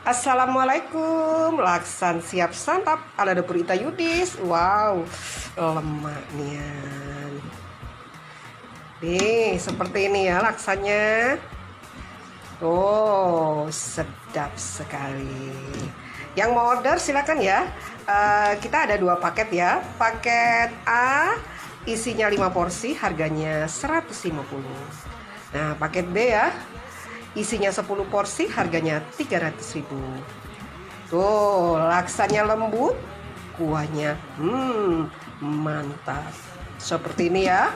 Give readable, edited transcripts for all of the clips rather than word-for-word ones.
Assalamualaikum, Laksan siap santap ala dapur Ita Yudis. Wow, lemaknya. Nih, seperti ini ya laksannya. Oh, sedap sekali. Yang mau order silakan ya. Kita ada 2 paket ya. Paket A isinya 5 porsi, harganya 150. Nah, paket B ya. Isinya 10 porsi, harganya 300.000. Tuh, laksannya lembut, kuahnya mantap. Seperti ini ya.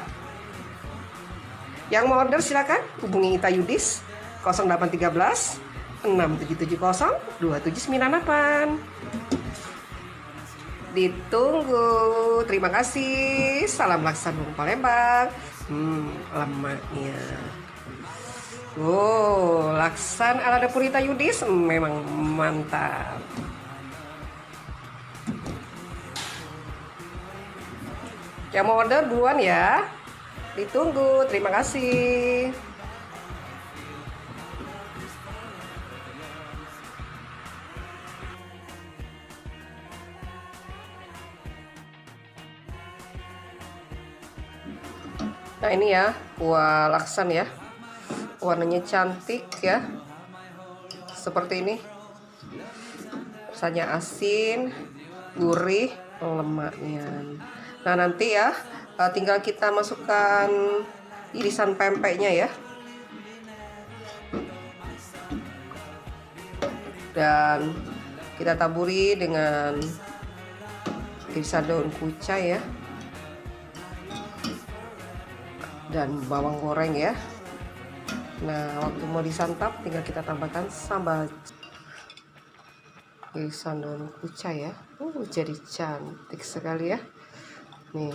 Yang mau order silakan hubungi Ita Yudis 0813 6770 2798. Ditunggu. Terima kasih. Salam laksan Bung Palembang. Lemaknya. Oh, laksan ala dapur Ita Yudis memang mantap. Yang mau order buruan ya. Ditunggu. Terima kasih. Nah, ini ya kuah laksan ya. Warnanya cantik ya, seperti ini. Rasanya asin, gurih, lemaknya. Nah, nanti ya tinggal kita masukkan irisan pempeknya ya, dan kita taburi dengan irisan daun kucai ya, dan bawang goreng ya. Nah, waktu mau disantap tinggal kita tambahkan sambal irisan daun kucai ya. Jadi cantik sekali ya. Nih.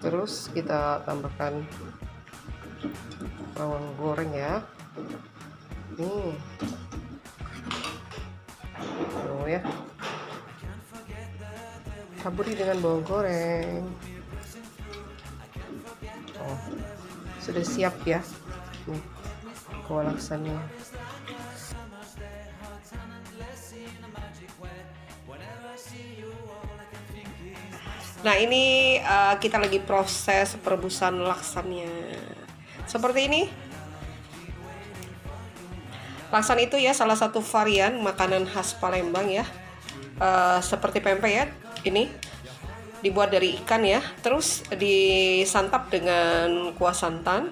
Terus kita tambahkan bawang goreng ya. Nih. Oh ya. Taburi dengan bawang goreng. Oh, sudah siap ya. Nih, kuah laksannya. Nah, ini kita lagi proses perebusan laksannya. Seperti ini. Laksan itu ya salah satu varian makanan khas Palembang ya. Seperti pempek ya. Ini dibuat dari ikan ya, terus disantap dengan kuah santan,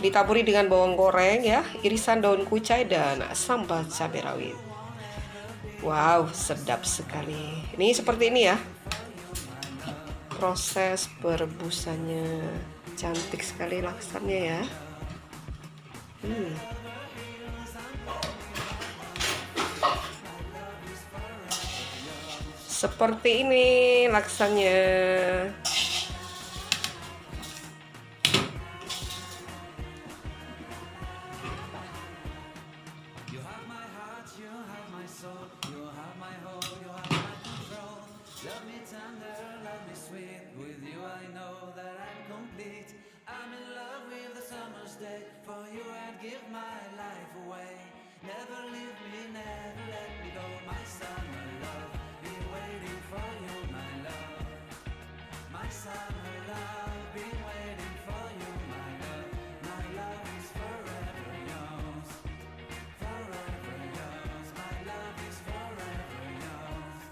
ditaburi dengan bawang goreng ya, irisan daun kucai dan sambal cabai rawit. Wow, sedap sekali. Ini seperti ini ya proses perebusannya. Cantik sekali laksannya ya. Seperti ini laksannya. Never leave me, never let me go, my summer love. Been waiting for you, my love. My summer love, been waiting for you, my love. My love is forever yours. Forever yours, my love is forever yours.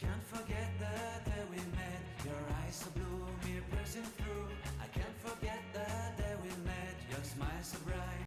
Can't forget the day we met. Your eyes so blue, me piercing through. I can't forget the day we met. Your smile so bright.